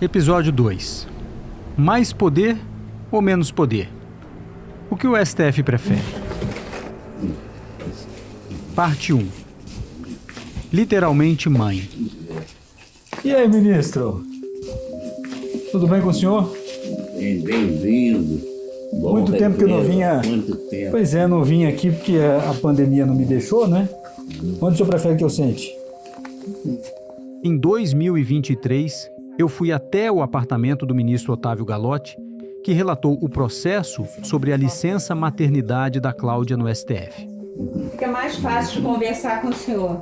Episódio 2. Mais poder ou menos poder? O que o STF prefere? Parte 1. Literalmente mãe. E aí, ministro? Tudo bem com o senhor? Bem-vindo. Muito tempo que eu não vinha. Muito tempo. Pois é, não vim aqui porque a pandemia não me deixou, né? Onde o senhor prefere que eu sente? Em 2023, eu fui até o apartamento do ministro Otávio Galotti, que relatou o processo sobre a licença maternidade da Cláudia no STF. Fica mais fácil de conversar com o senhor.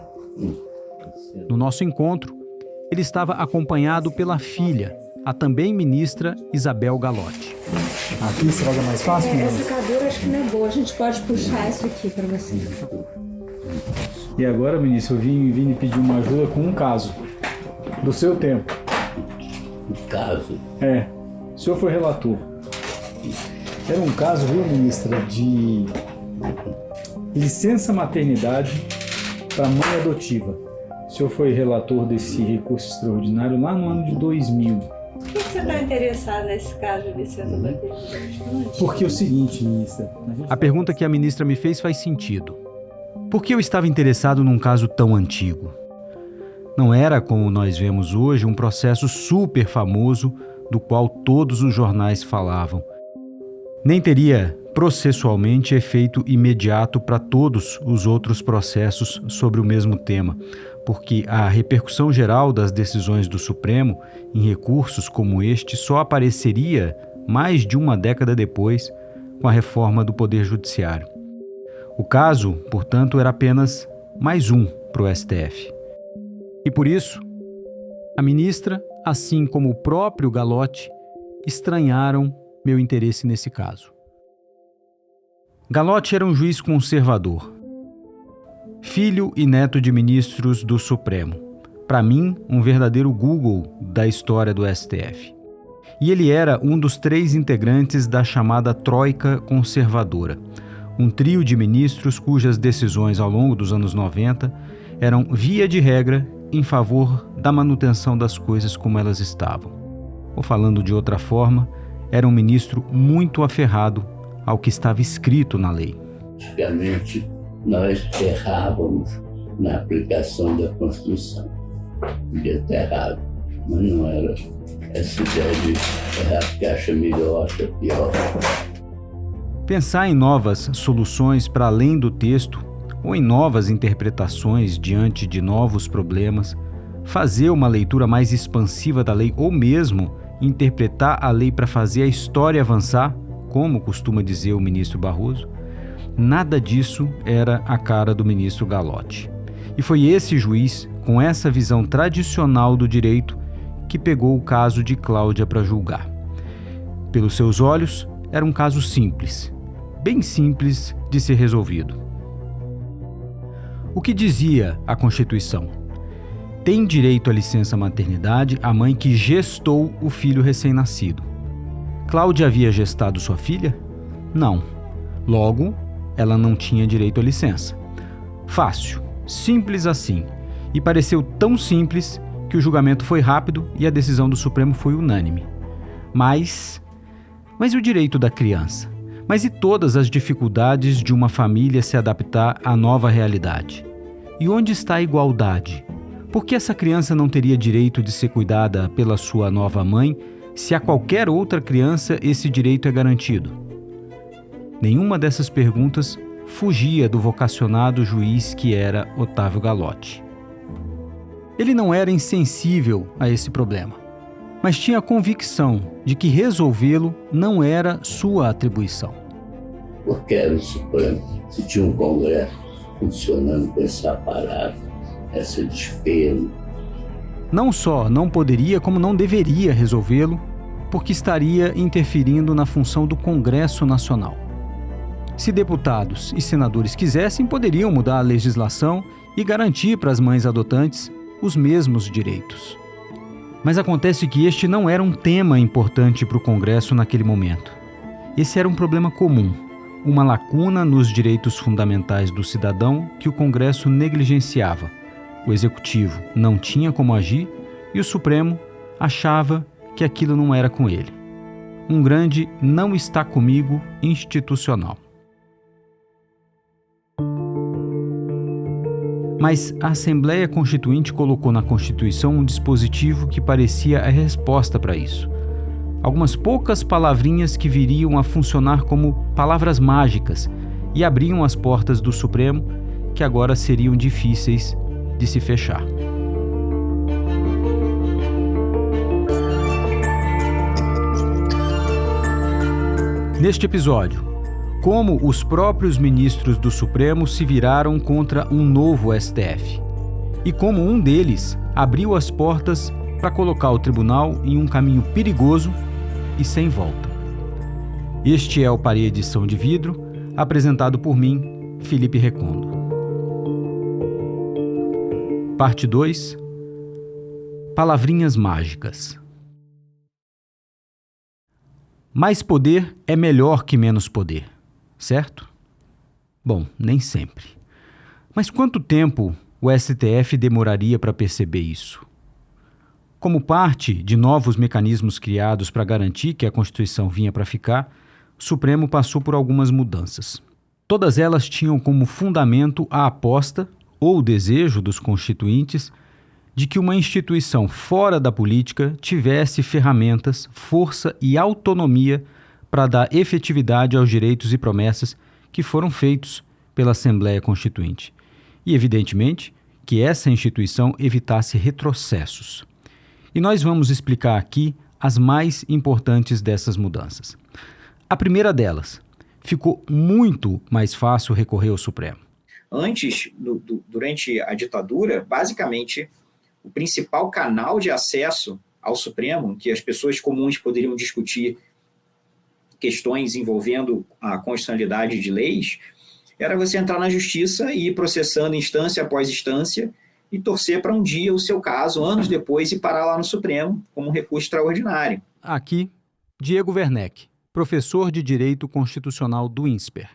No nosso encontro, ele estava acompanhado pela filha, a também ministra Isabel Galotti. Aqui será que é mais fácil? Essa cadeira acho que não é boa. A gente pode puxar isso aqui para você. E agora, ministro, eu vim lhe pedir uma ajuda com um caso. Do seu tempo. O caso. O senhor foi relator. Era um caso, viu, ministra, de licença maternidade para mãe adotiva. O senhor foi relator desse recurso extraordinário lá no ano de 2000. Por que você está interessado nesse caso de licença maternidade? Porque é o seguinte, ministra... A pergunta que a ministra me fez faz sentido. Por que eu estava interessado num caso tão antigo? Não era, como nós vemos hoje, um processo super famoso do qual todos os jornais falavam. Nem teria, processualmente, efeito imediato para todos os outros processos sobre o mesmo tema, porque a repercussão geral das decisões do Supremo em recursos como este só apareceria mais de uma década depois, com a reforma do Poder Judiciário. O caso, portanto, era apenas mais um para o STF. E por isso, a ministra, assim como o próprio Galotti, estranharam meu interesse nesse caso. Galotti era um juiz conservador, filho e neto de ministros do Supremo. Para mim, um verdadeiro Google da história do STF. E ele era um dos 3 integrantes da chamada Troika Conservadora, um trio de ministros cujas decisões ao longo dos anos 90 eram, via de regra, em favor da manutenção das coisas como elas estavam. Ou falando de outra forma, era um ministro muito aferrado ao que estava escrito na lei. Antigamente, nós errávamos na aplicação da Constituição. Podia ter errado, mas não era essa ideia de errar porque acha melhor, acha pior. Pensar em novas soluções para além do texto ou em novas interpretações diante de novos problemas, fazer uma leitura mais expansiva da lei ou mesmo interpretar a lei para fazer a história avançar, como costuma dizer o ministro Barroso, nada disso era a cara do ministro Galotti. E foi esse juiz, com essa visão tradicional do direito, que pegou o caso de Cláudia para julgar. Pelos seus olhos, era um caso simples, bem simples de ser resolvido. O que dizia a Constituição? Tem direito à licença maternidade a mãe que gestou o filho recém-nascido. Cláudia havia gestado sua filha? Não. Logo, ela não tinha direito à licença. Fácil, simples assim. E pareceu tão simples que o julgamento foi rápido e a decisão do Supremo foi unânime. Mas e o direito da criança? Mas e todas as dificuldades de uma família se adaptar à nova realidade? E onde está a igualdade? Por que essa criança não teria direito de ser cuidada pela sua nova mãe se a qualquer outra criança esse direito é garantido? Nenhuma dessas perguntas fugia do vocacionado juiz que era Otávio Galotti. Ele não era insensível a esse problema, mas tinha a convicção de que resolvê-lo não era sua atribuição. Porque era o Supremo, se tinha um Congresso funcionando com esse aparato, esse desespero. Não só não poderia, como não deveria resolvê-lo, porque estaria interferindo na função do Congresso Nacional. Se deputados e senadores quisessem, poderiam mudar a legislação e garantir para as mães adotantes os mesmos direitos. Mas acontece que este não era um tema importante para o Congresso naquele momento. Esse era um problema comum, uma lacuna nos direitos fundamentais do cidadão que o Congresso negligenciava. O Executivo não tinha como agir e o Supremo achava que aquilo não era com ele. Um grande não está comigo institucional. Mas a Assembleia Constituinte colocou na Constituição um dispositivo que parecia a resposta para isso. Algumas poucas palavrinhas que viriam a funcionar como palavras mágicas e abriam as portas do Supremo, que agora seriam difíceis de se fechar. Neste episódio, como os próprios ministros do Supremo se viraram contra um novo STF e como um deles abriu as portas para colocar o tribunal em um caminho perigoso e sem volta. Este é o Parede Edição de Vidro, apresentado por mim, Felipe Recondo. Parte 2. Palavrinhas mágicas. Mais poder é melhor que menos poder, certo? Bom, nem sempre. Mas quanto tempo o STF demoraria para perceber isso? Como parte de novos mecanismos criados para garantir que a Constituição vinha para ficar, o Supremo passou por algumas mudanças. Todas elas tinham como fundamento a aposta ou o desejo dos constituintes de que uma instituição fora da política tivesse ferramentas, força e autonomia para dar efetividade aos direitos e promessas que foram feitos pela Assembleia Constituinte. E, evidentemente, que essa instituição evitasse retrocessos. E nós vamos explicar aqui as mais importantes dessas mudanças. A primeira delas, ficou muito mais fácil recorrer ao Supremo. Antes, durante a ditadura, basicamente, o principal canal de acesso ao Supremo, que as pessoas comuns poderiam discutir questões envolvendo a constitucionalidade de leis, era você entrar na justiça e ir processando instância após instância e torcer para um dia o seu caso, anos depois, e parar lá no Supremo como um recurso extraordinário. Aqui, Diego Werneck, professor de Direito Constitucional do INSPER.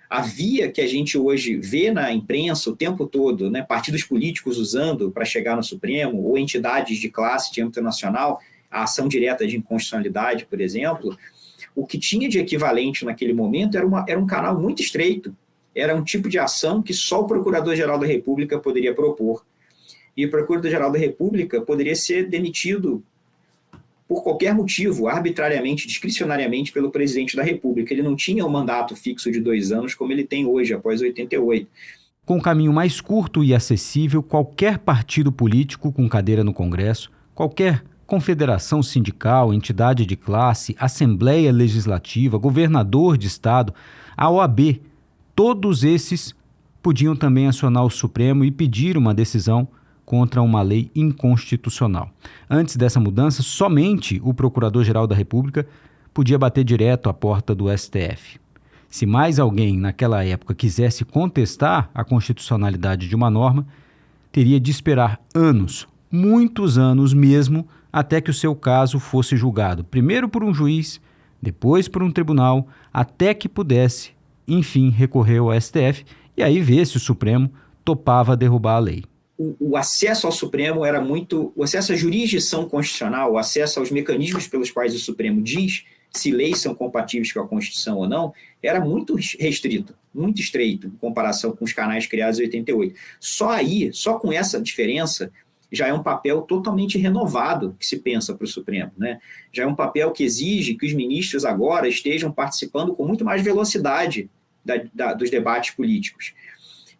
A via que a gente hoje vê na imprensa o tempo todo, né, partidos políticos usando para chegar no Supremo, ou entidades de classe de âmbito nacional, a ação direta de inconstitucionalidade, por exemplo, o que tinha de equivalente naquele momento era um canal muito estreito, era um tipo de ação que só o Procurador-Geral da República poderia propor. E o Procurador-Geral da República poderia ser demitido por qualquer motivo, arbitrariamente, discricionariamente, pelo presidente da República. Ele não tinha um mandato fixo de 2 anos, como ele tem hoje, após 88. Com um caminho mais curto e acessível, qualquer partido político com cadeira no Congresso, qualquer confederação sindical, entidade de classe, Assembleia Legislativa, governador de estado, a OAB, todos esses podiam também acionar o Supremo e pedir uma decisão contra uma lei inconstitucional. Antes dessa mudança, somente o Procurador-Geral da República podia bater direto à porta do STF. Se mais alguém naquela época quisesse contestar a constitucionalidade de uma norma, teria de esperar anos, muitos anos mesmo, até que o seu caso fosse julgado, primeiro por um juiz, depois por um tribunal, até que pudesse, enfim, recorrer ao STF e aí ver se o Supremo topava derrubar a lei. O acesso ao Supremo era muito... O acesso à jurisdição constitucional, o acesso aos mecanismos pelos quais o Supremo diz se leis são compatíveis com a Constituição ou não, era muito restrito, muito estreito, em comparação com os canais criados em 88. Só com essa diferença, já é um papel totalmente renovado que se pensa para o Supremo, né? Já é um papel que exige que os ministros agora estejam participando com muito mais velocidade dos debates políticos,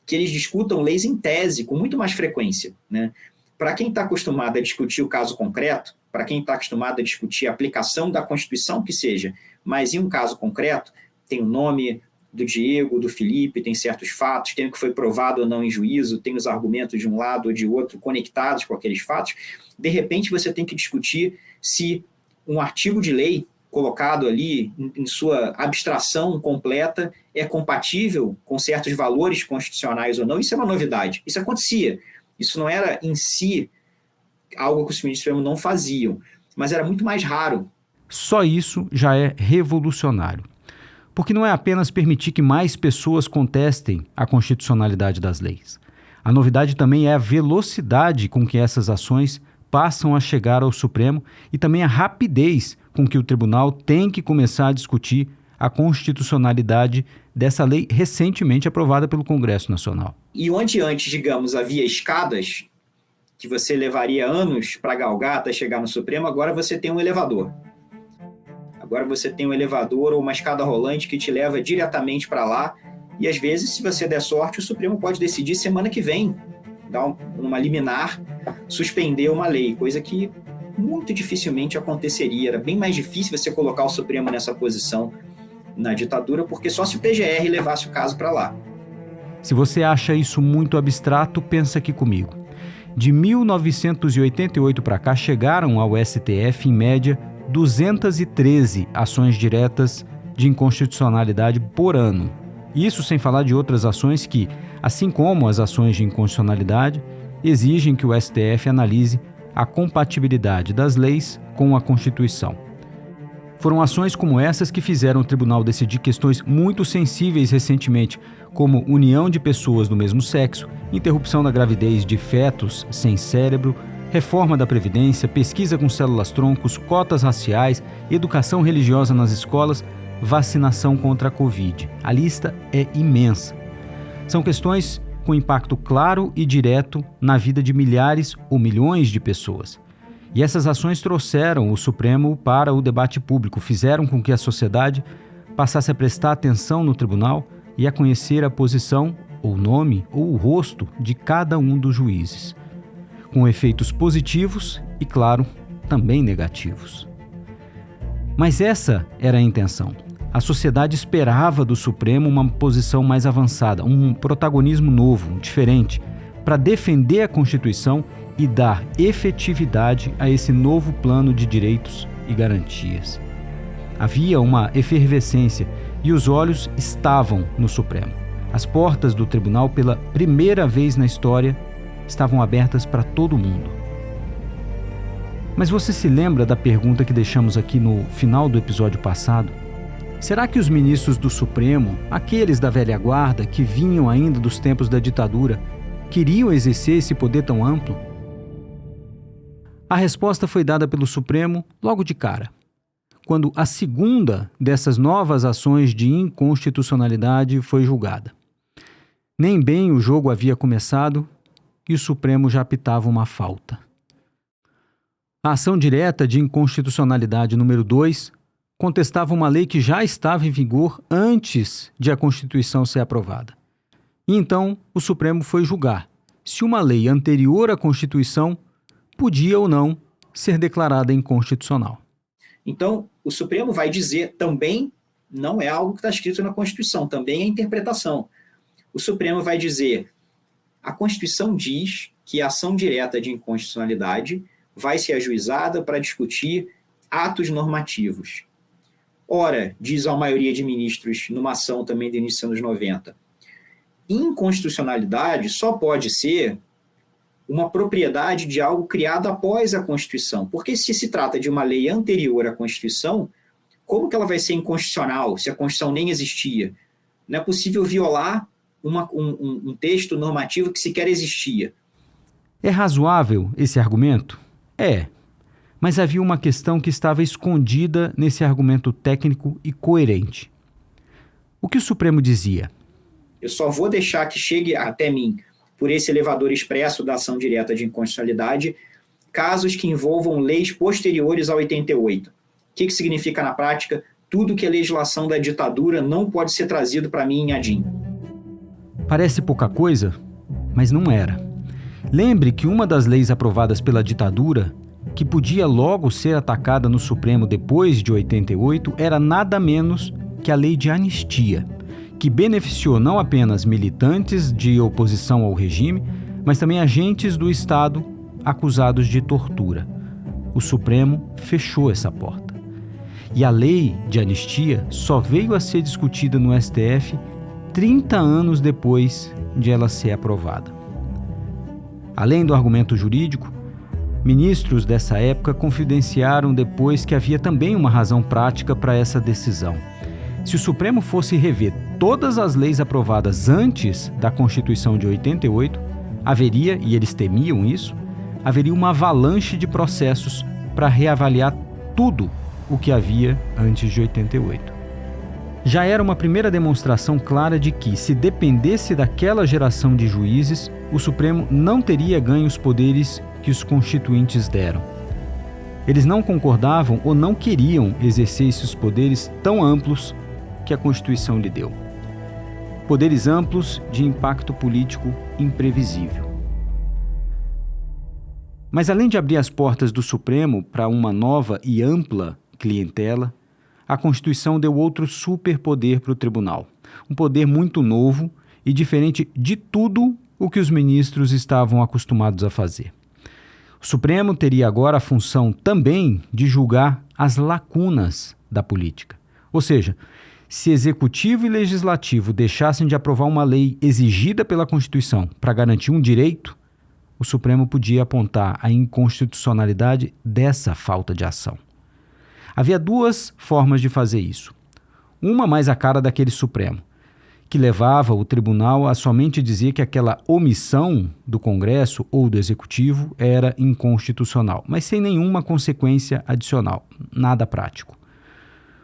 que eles discutam leis em tese com muito mais frequência, né? Para quem está acostumado a discutir o caso concreto, para quem está acostumado a discutir a aplicação da Constituição que seja, mas em um caso concreto, tem o nome do Diego, do Felipe, tem certos fatos, tem o que foi provado ou não em juízo, tem os argumentos de um lado ou de outro conectados com aqueles fatos, de repente você tem que discutir se um artigo de lei colocado ali em sua abstração completa é compatível com certos valores constitucionais ou não. Isso é uma novidade. Isso acontecia. Isso não era em si algo que os ministros do Supremo não faziam, mas era muito mais raro. Só isso já é revolucionário. Porque não é apenas permitir que mais pessoas contestem a constitucionalidade das leis. A novidade também é a velocidade com que essas ações passam a chegar ao Supremo e também a rapidez com que o tribunal tem que começar a discutir a constitucionalidade dessa lei recentemente aprovada pelo Congresso Nacional. E onde antes, digamos, havia escadas que você levaria anos para galgar até chegar no Supremo, agora você tem um elevador. Agora você tem um elevador ou uma escada rolante que te leva diretamente para lá. E às vezes, se você der sorte, o Supremo pode decidir semana que vem, dar uma liminar, suspender uma lei, coisa que muito dificilmente aconteceria. Era bem mais difícil você colocar o Supremo nessa posição na ditadura, porque só se o PGR levasse o caso para lá. Se você acha isso muito abstrato, pensa aqui comigo. De 1988 para cá, chegaram ao STF, em média, 213 ações diretas de inconstitucionalidade por ano. Isso sem falar de outras ações que, assim como as ações de inconstitucionalidade, exigem que o STF analise a compatibilidade das leis com a Constituição. Foram ações como essas que fizeram o tribunal decidir questões muito sensíveis recentemente, como união de pessoas do mesmo sexo, interrupção da gravidez de fetos sem cérebro, reforma da Previdência, pesquisa com células-troncos, cotas raciais, educação religiosa nas escolas, vacinação contra a Covid. A lista é imensa. São questões com impacto claro e direto na vida de milhares ou milhões de pessoas. E essas ações trouxeram o Supremo para o debate público, fizeram com que a sociedade passasse a prestar atenção no tribunal e a conhecer a posição, o nome ou o rosto de cada um dos juízes, com efeitos positivos e, claro, também negativos. Mas essa era a intenção. A sociedade esperava do Supremo uma posição mais avançada, um protagonismo novo, diferente, para defender a Constituição e dar efetividade a esse novo plano de direitos e garantias. Havia uma efervescência e os olhos estavam no Supremo. As portas do tribunal, pela primeira vez na história, estavam abertas para todo mundo. Mas você se lembra da pergunta que deixamos aqui no final do episódio passado? Será que os ministros do Supremo, aqueles da velha guarda que vinham ainda dos tempos da ditadura, queriam exercer esse poder tão amplo? A resposta foi dada pelo Supremo logo de cara, quando a segunda dessas novas ações de inconstitucionalidade foi julgada. Nem bem o jogo havia começado e o Supremo já apitava uma falta. A ação direta de inconstitucionalidade número 2 contestava uma lei que já estava em vigor antes de a Constituição ser aprovada. E então o Supremo foi julgar se uma lei anterior à Constituição podia ou não ser declarada inconstitucional. Então, o Supremo vai dizer também, não é algo que está escrito na Constituição, também é interpretação. O Supremo vai dizer, a Constituição diz que a ação direta de inconstitucionalidade vai ser ajuizada para discutir atos normativos. Ora, diz a maioria de ministros numa ação também do início dos anos 90, inconstitucionalidade só pode ser uma propriedade de algo criado após a Constituição. Porque se trata de uma lei anterior à Constituição, como que ela vai ser inconstitucional se a Constituição nem existia? Não é possível violar um texto normativo que sequer existia. É razoável esse argumento? É. Mas havia uma questão que estava escondida nesse argumento técnico e coerente. O que o Supremo dizia? Eu só vou deixar que chegue até mim, por esse elevador expresso da ação direta de inconstitucionalidade, casos que envolvam leis posteriores a 88. O que significa na prática? Tudo que é legislação da ditadura não pode ser trazido para mim em ADIM. Parece pouca coisa, mas não era. Lembre que uma das leis aprovadas pela ditadura, que podia logo ser atacada no Supremo depois de 88, era nada menos que a lei de anistia, que beneficiou não apenas militantes de oposição ao regime, mas também agentes do Estado acusados de tortura. O Supremo fechou essa porta. E a lei de anistia só veio a ser discutida no STF 30 anos depois de ela ser aprovada. Além do argumento jurídico, ministros dessa época confidenciaram depois que havia também uma razão prática para essa decisão. Se o Supremo fosse rever todas as leis aprovadas antes da Constituição de 88, haveria, e eles temiam isso, haveria uma avalanche de processos para reavaliar tudo o que havia antes de 88. Já era uma primeira demonstração clara de que, se dependesse daquela geração de juízes, o Supremo não teria ganho os poderes que os constituintes deram. Eles não concordavam ou não queriam exercer esses poderes tão amplos que a Constituição lhe deu. Poderes amplos de impacto político imprevisível. Mas além de abrir as portas do Supremo para uma nova e ampla clientela, a Constituição deu outro superpoder para o tribunal. Um poder muito novo e diferente de tudo o que os ministros estavam acostumados a fazer. O Supremo teria agora a função também de julgar as lacunas da política. Ou seja, se Executivo e Legislativo deixassem de aprovar uma lei exigida pela Constituição para garantir um direito, o Supremo podia apontar a inconstitucionalidade dessa falta de ação. Havia duas formas de fazer isso. Uma mais a cara daquele Supremo, que levava o tribunal a somente dizer que aquela omissão do Congresso ou do Executivo era inconstitucional, mas sem nenhuma consequência adicional, nada prático.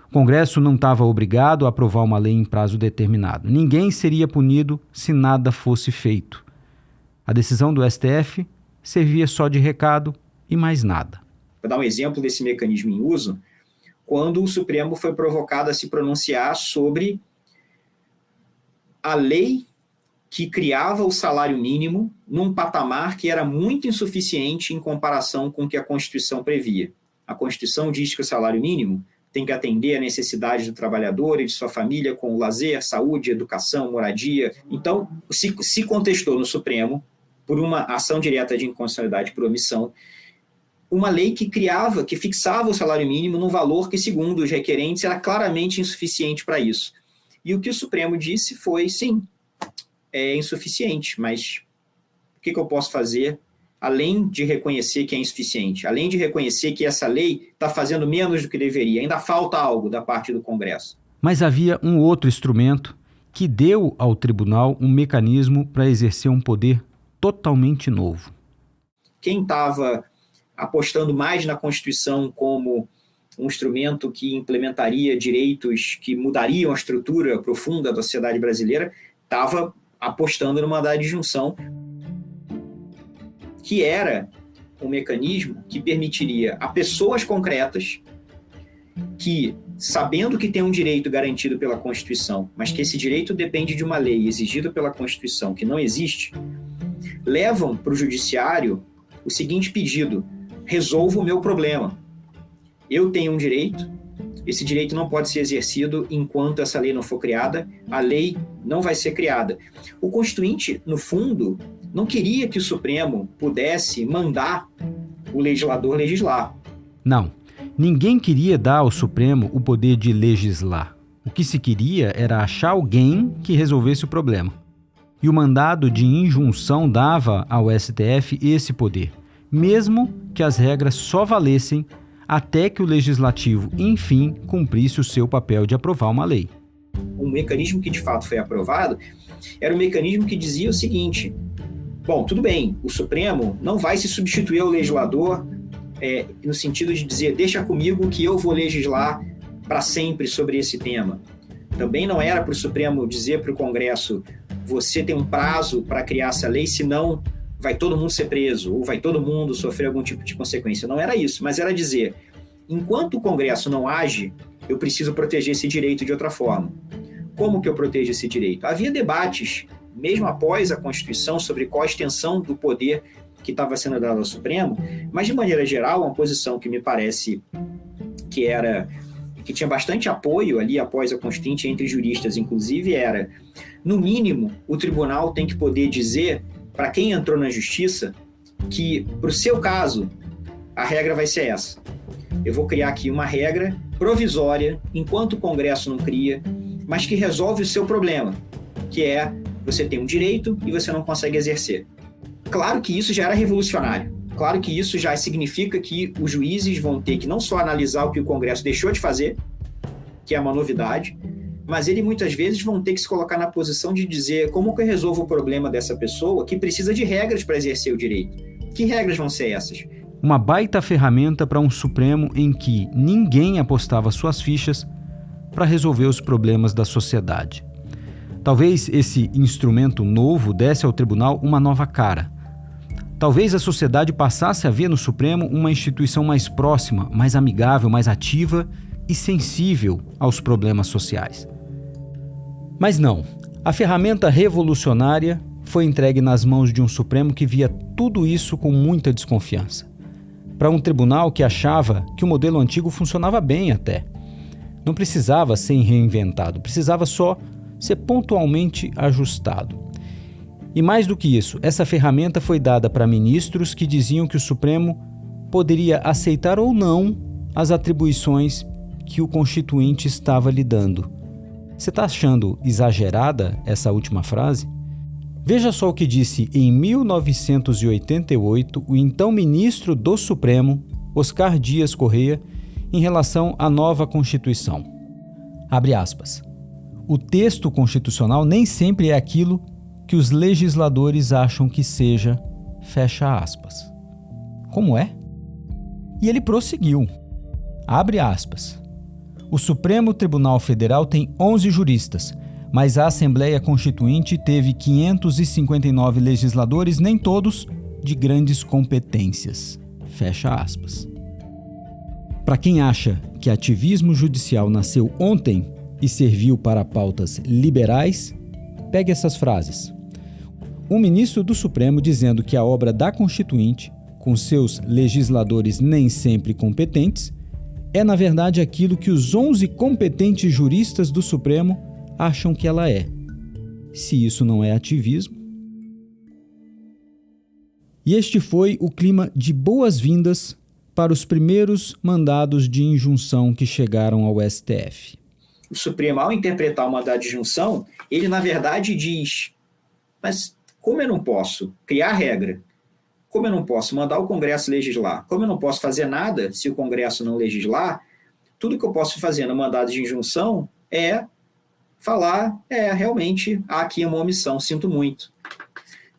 O Congresso não estava obrigado a aprovar uma lei em prazo determinado. Ninguém seria punido se nada fosse feito. A decisão do STF servia só de recado e mais nada. Vou dar um exemplo desse mecanismo em uso, quando o Supremo foi provocado a se pronunciar sobre a lei que criava o salário mínimo num patamar que era muito insuficiente em comparação com o que a Constituição previa. A Constituição diz que o salário mínimo tem que atender a necessidades do trabalhador e de sua família com lazer, saúde, educação, moradia. Então, se contestou no Supremo, por uma ação direta de inconstitucionalidade por omissão, uma lei que fixava o salário mínimo num valor que, segundo os requerentes, era claramente insuficiente para isso. E o que o Supremo disse foi, sim, é insuficiente, mas o que eu posso fazer além de reconhecer que é insuficiente, além de reconhecer que essa lei está fazendo menos do que deveria, ainda falta algo da parte do Congresso. Mas havia um outro instrumento que deu ao tribunal um mecanismo para exercer um poder totalmente novo. Quem estava apostando mais na Constituição como um instrumento que implementaria direitos que mudariam a estrutura profunda da sociedade brasileira, estava apostando no mandado de junção, que era um mecanismo que permitiria a pessoas concretas que, sabendo que tem um direito garantido pela Constituição, mas que esse direito depende de uma lei exigida pela Constituição que não existe, levam para o judiciário o seguinte pedido: resolva o meu problema. Eu tenho um direito, esse direito não pode ser exercido enquanto essa lei não for criada, a lei não vai ser criada. O Constituinte, no fundo, não queria que o Supremo pudesse mandar o legislador legislar. Não, ninguém queria dar ao Supremo o poder de legislar. O que se queria era achar alguém que resolvesse o problema. E o mandado de injunção dava ao STF esse poder, mesmo que as regras só valessem até que o Legislativo, enfim, cumprisse o seu papel de aprovar uma lei. Um mecanismo que de fato foi aprovado era um mecanismo que dizia o seguinte: bom, tudo bem, o Supremo não vai se substituir ao legislador no sentido de dizer, deixa comigo que eu vou legislar para sempre sobre esse tema. Também não era para o Supremo dizer para o Congresso, você tem um prazo para criar essa lei, senão vai todo mundo ser preso, ou vai todo mundo sofrer algum tipo de consequência. Não era isso, mas era dizer, enquanto o Congresso não age, eu preciso proteger esse direito de outra forma. Como que eu protejo esse direito? Havia debates, mesmo após a Constituição, sobre qual a extensão do poder que estava sendo dado ao Supremo, mas, de maneira geral, uma posição que me parece que tinha bastante apoio ali após a Constituinte, entre juristas, inclusive, era, no mínimo, o tribunal tem que poder dizer para quem entrou na justiça que, para o seu caso, a regra vai ser essa. Eu vou criar aqui uma regra provisória, enquanto o Congresso não cria, mas que resolve o seu problema, que é você tem um direito e você não consegue exercer. Claro que isso já era revolucionário. Claro que isso já significa que os juízes vão ter que não só analisar o que o Congresso deixou de fazer, que é uma novidade, mas eles muitas vezes vão ter que se colocar na posição de dizer como que eu resolvo o problema dessa pessoa que precisa de regras para exercer o direito. Que regras vão ser essas? Uma baita ferramenta para um Supremo em que ninguém apostava suas fichas para resolver os problemas da sociedade. Talvez esse instrumento novo desse ao tribunal uma nova cara. Talvez a sociedade passasse a ver no Supremo uma instituição mais próxima, mais amigável, mais ativa e sensível aos problemas sociais. Mas não, a ferramenta revolucionária foi entregue nas mãos de um Supremo que via tudo isso com muita desconfiança. Para um tribunal que achava que o modelo antigo funcionava bem até. Não precisava ser reinventado, precisava só ser pontualmente ajustado. E mais do que isso, essa ferramenta foi dada para ministros que diziam que o Supremo poderia aceitar ou não as atribuições que o Constituinte estava lhe dando. Você está achando exagerada essa última frase? Veja só o que disse em 1988 o então ministro do Supremo, Oscar Dias Correia, em relação à nova Constituição. Abre aspas. O texto constitucional nem sempre é aquilo que os legisladores acham que seja, fecha aspas. Como é? E ele prosseguiu. Abre aspas. O Supremo Tribunal Federal tem 11 juristas, mas a Assembleia Constituinte teve 559 legisladores, nem todos de grandes competências. Fecha aspas. Para quem acha que ativismo judicial nasceu ontem e serviu para pautas liberais, pegue essas frases. Um ministro do Supremo dizendo que a obra da Constituinte, com seus legisladores nem sempre competentes, é na verdade aquilo que os 11 competentes juristas do Supremo acham que ela é. Se isso não é ativismo. E este foi o clima de boas-vindas para os primeiros mandados de injunção que chegaram ao STF. O Supremo, ao interpretar o mandado de injunção, ele na verdade diz, mas como eu não posso criar regra, como eu não posso mandar o Congresso legislar, como eu não posso fazer nada se o Congresso não legislar, tudo que eu posso fazer no mandado de injunção é falar, realmente, há aqui uma omissão, sinto muito.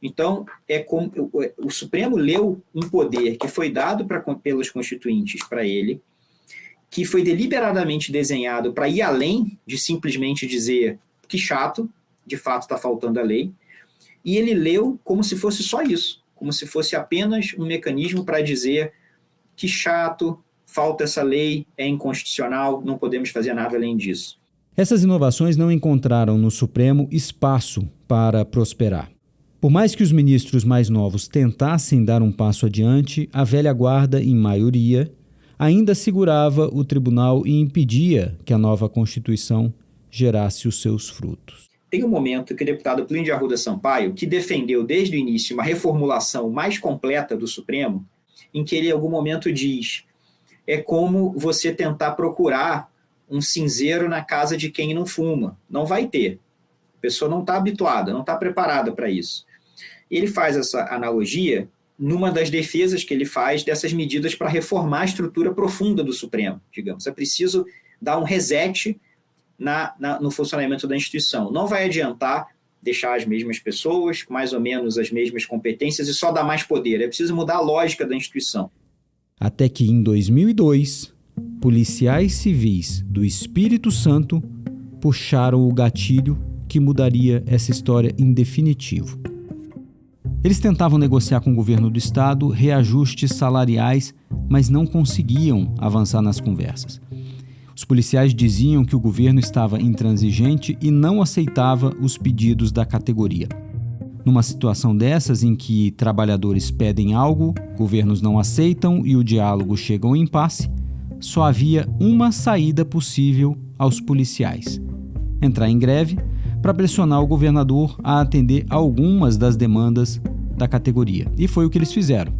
Então, como o Supremo leu um poder que foi dado pelos constituintes para ele, que foi deliberadamente desenhado para ir além de simplesmente dizer que chato, de fato está faltando a lei, e ele leu como se fosse só isso, como se fosse apenas um mecanismo para dizer que chato, falta essa lei, é inconstitucional, não podemos fazer nada além disso. Essas inovações não encontraram no Supremo espaço para prosperar. Por mais que os ministros mais novos tentassem dar um passo adiante, a velha guarda, em maioria, ainda segurava o tribunal e impedia que a nova Constituição gerasse os seus frutos. Tem um momento que o deputado Plínio de Arruda Sampaio, que defendeu desde o início uma reformulação mais completa do Supremo, em que ele em algum momento diz, é como você tentar procurar um cinzeiro na casa de quem não fuma. Não vai ter. A pessoa não está habituada, não está preparada para isso. Ele faz essa analogia numa das defesas que ele faz dessas medidas para reformar a estrutura profunda do Supremo, digamos. É preciso dar um reset no funcionamento da instituição. Não vai adiantar deixar as mesmas pessoas, com mais ou menos as mesmas competências e só dar mais poder. É preciso mudar a lógica da instituição. Até que em 2002, policiais civis do Espírito Santo puxaram o gatilho que mudaria essa história em definitivo. Eles tentavam negociar com o governo do estado reajustes salariais, mas não conseguiam avançar nas conversas. Os policiais diziam que o governo estava intransigente e não aceitava os pedidos da categoria. Numa situação dessas, em que trabalhadores pedem algo, governos não aceitam e o diálogo chega ao impasse, só havia uma saída possível aos policiais: entrar em greve para pressionar o governador a atender algumas das demandas da categoria. E foi o que eles fizeram.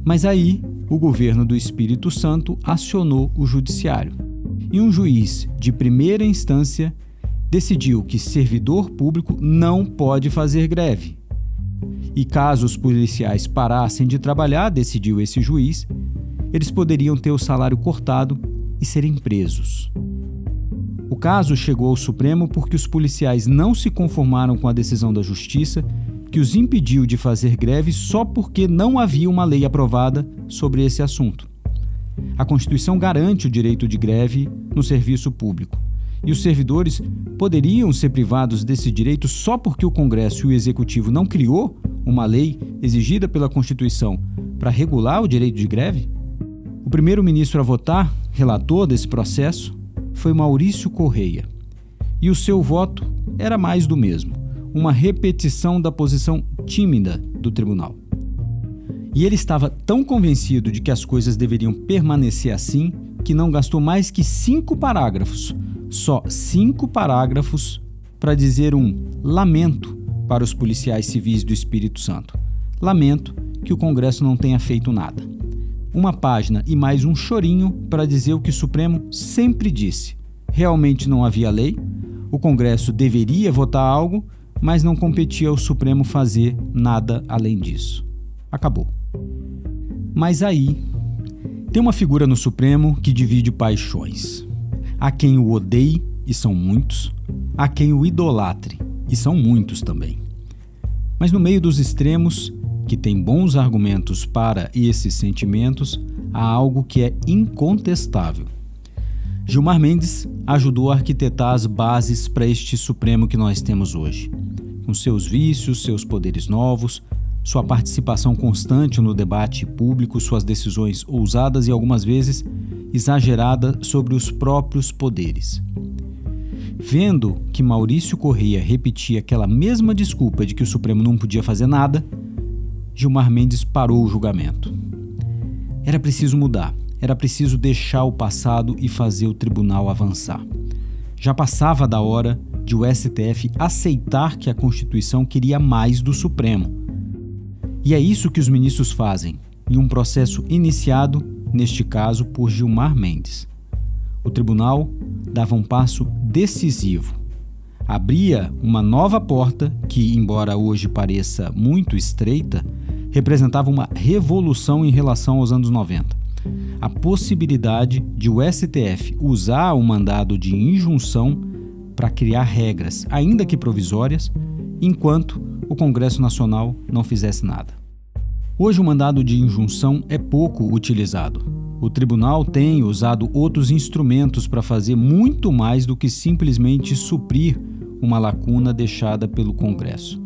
Mas aí, o governo do Espírito Santo acionou o judiciário. E um juiz de primeira instância decidiu que servidor público não pode fazer greve. E caso os policiais parassem de trabalhar, decidiu esse juiz, eles poderiam ter o salário cortado e serem presos. O caso chegou ao Supremo porque os policiais não se conformaram com a decisão da Justiça, que os impediu de fazer greve só porque não havia uma lei aprovada sobre esse assunto. A Constituição garante o direito de greve no serviço público, e os servidores poderiam ser privados desse direito só porque o Congresso e o Executivo não criou uma lei exigida pela Constituição para regular o direito de greve? O primeiro-ministro a votar, relator desse processo, foi Maurício Correia. E o seu voto era mais do mesmo, uma repetição da posição tímida do tribunal. E ele estava tão convencido de que as coisas deveriam permanecer assim que não gastou mais que 5 parágrafos, só 5 parágrafos, para dizer um lamento para os policiais civis do Espírito Santo. Lamento que o Congresso não tenha feito nada. Uma página e mais um chorinho para dizer o que o Supremo sempre disse. Realmente não havia lei, o Congresso deveria votar algo, mas não competia ao Supremo fazer nada além disso. Acabou. Mas aí, tem uma figura no Supremo que divide paixões. Há quem o odeie, e são muitos, há quem o idolatre, e são muitos também. Mas no meio dos extremos, que tem bons argumentos para esses sentimentos, há algo que é incontestável. Gilmar Mendes ajudou a arquitetar as bases para este Supremo que nós temos hoje, com seus vícios, seus poderes novos, sua participação constante no debate público, suas decisões ousadas e algumas vezes exageradas sobre os próprios poderes. Vendo que Maurício Correia repetia aquela mesma desculpa de que o Supremo não podia fazer nada, Gilmar Mendes parou o julgamento. Era preciso mudar, era preciso deixar o passado e fazer o tribunal avançar. Já passava da hora de o STF aceitar que a Constituição queria mais do Supremo. E é isso que os ministros fazem, em um processo iniciado, neste caso, por Gilmar Mendes. O tribunal dava um passo decisivo. Abria uma nova porta que, embora hoje pareça muito estreita, representava uma revolução em relação aos anos 90. A possibilidade de o STF usar o mandado de injunção para criar regras, ainda que provisórias, enquanto o Congresso Nacional não fizesse nada. Hoje o mandado de injunção é pouco utilizado. O tribunal tem usado outros instrumentos para fazer muito mais do que simplesmente suprir uma lacuna deixada pelo Congresso.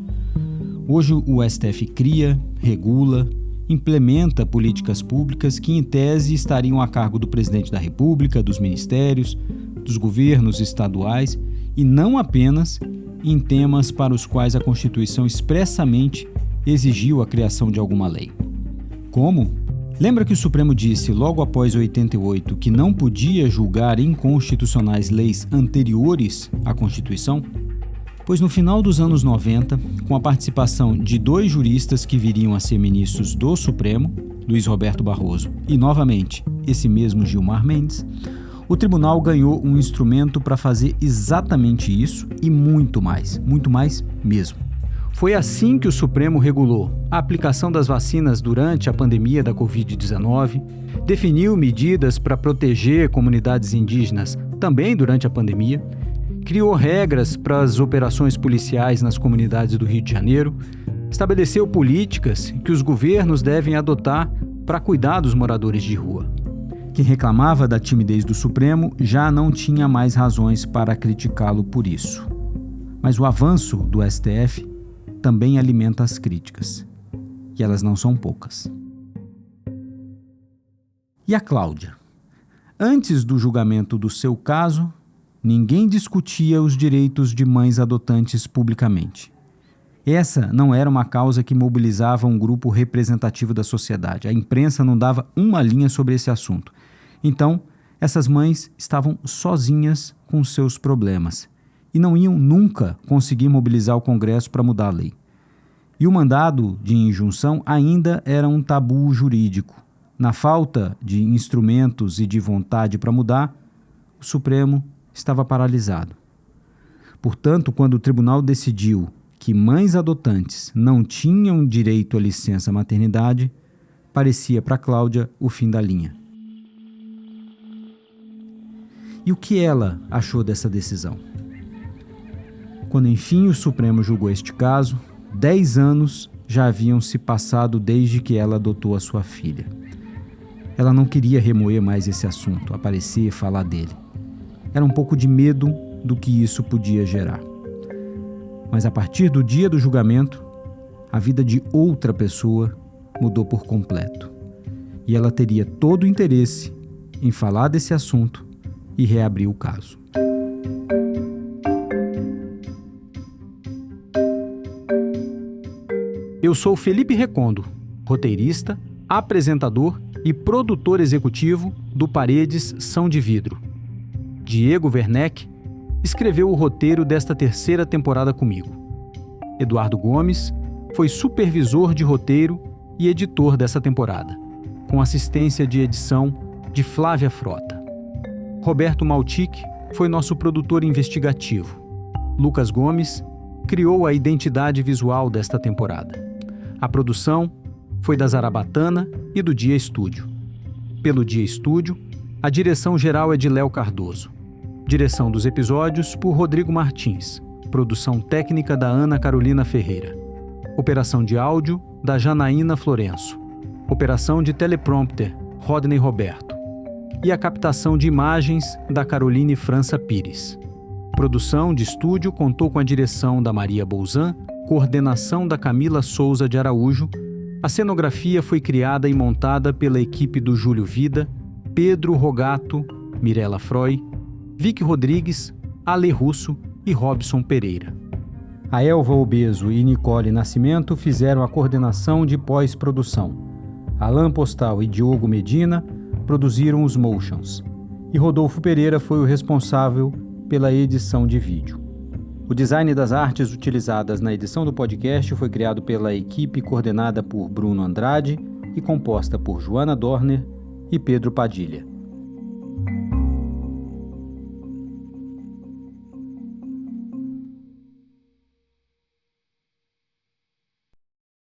Hoje o STF cria, regula, implementa políticas públicas que, em tese, estariam a cargo do presidente da República, dos ministérios, dos governos estaduais e não apenas em temas para os quais a Constituição expressamente exigiu a criação de alguma lei. Como? Lembra que o Supremo disse, logo após 88, que não podia julgar inconstitucionais leis anteriores à Constituição? Pois no final dos anos 90, com a participação de 2 juristas que viriam a ser ministros do Supremo, Luiz Roberto Barroso e, novamente, esse mesmo Gilmar Mendes, o tribunal ganhou um instrumento para fazer exatamente isso e muito mais mesmo. Foi assim que o Supremo regulou a aplicação das vacinas durante a pandemia da Covid-19, definiu medidas para proteger comunidades indígenas também durante a pandemia, criou regras para as operações policiais nas comunidades do Rio de Janeiro, estabeleceu políticas que os governos devem adotar para cuidar dos moradores de rua. Quem reclamava da timidez do Supremo já não tinha mais razões para criticá-lo por isso. Mas o avanço do STF também alimenta as críticas. E elas não são poucas. E a Cláudia? Antes do julgamento do seu caso, ninguém discutia os direitos de mães adotantes publicamente. Essa não era uma causa que mobilizava um grupo representativo da sociedade. A imprensa não dava uma linha sobre esse assunto. Então, essas mães estavam sozinhas com seus problemas e não iam nunca conseguir mobilizar o Congresso para mudar a lei. E o mandado de injunção ainda era um tabu jurídico. Na falta de instrumentos e de vontade para mudar, o Supremo estava paralisado. Portanto, quando o tribunal decidiu que mães adotantes não tinham direito à licença maternidade, parecia para Cláudia o fim da linha. E o que ela achou dessa decisão? Quando enfim o Supremo julgou este caso, 10 anos já haviam se passado desde que ela adotou a sua filha. Ela não queria remoer mais esse assunto, aparecer e falar dele. Era um pouco de medo do que isso podia gerar. Mas a partir do dia do julgamento, a vida de outra pessoa mudou por completo. E ela teria todo o interesse em falar desse assunto e reabrir o caso. Eu sou Felipe Recondo, roteirista, apresentador e produtor executivo do Paredes São de Vidro. Diego Werneck escreveu o roteiro desta terceira temporada comigo. Eduardo Gomes foi supervisor de roteiro e editor dessa temporada, com assistência de edição de Flávia Frota. Roberto Maltic foi nosso produtor investigativo. Lucas Gomes criou a identidade visual desta temporada. A produção foi da Zarabatana e do Dia Estúdio. Pelo Dia Estúdio, a direção geral é de Léo Cardoso. Direção dos episódios por Rodrigo Martins. Produção técnica da Ana Carolina Ferreira. Operação de áudio da Janaína Florenço. Operação de teleprompter Rodney Roberto. E a captação de imagens da Caroline França Pires. Produção de estúdio contou com a direção da Maria Bolzan, coordenação da Camila Souza de Araújo. A cenografia foi criada e montada pela equipe do Júlio Vida, Pedro Rogato, Mirella Froy, Vicky Rodrigues, Ale Russo e Robson Pereira. A Elva Obeso e Nicole Nascimento fizeram a coordenação de pós-produção. Alan Postal e Diogo Medina produziram os motions. E Rodolfo Pereira foi o responsável pela edição de vídeo. O design das artes utilizadas na edição do podcast foi criado pela equipe coordenada por Bruno Andrade e composta por Joana Dorner e Pedro Padilha.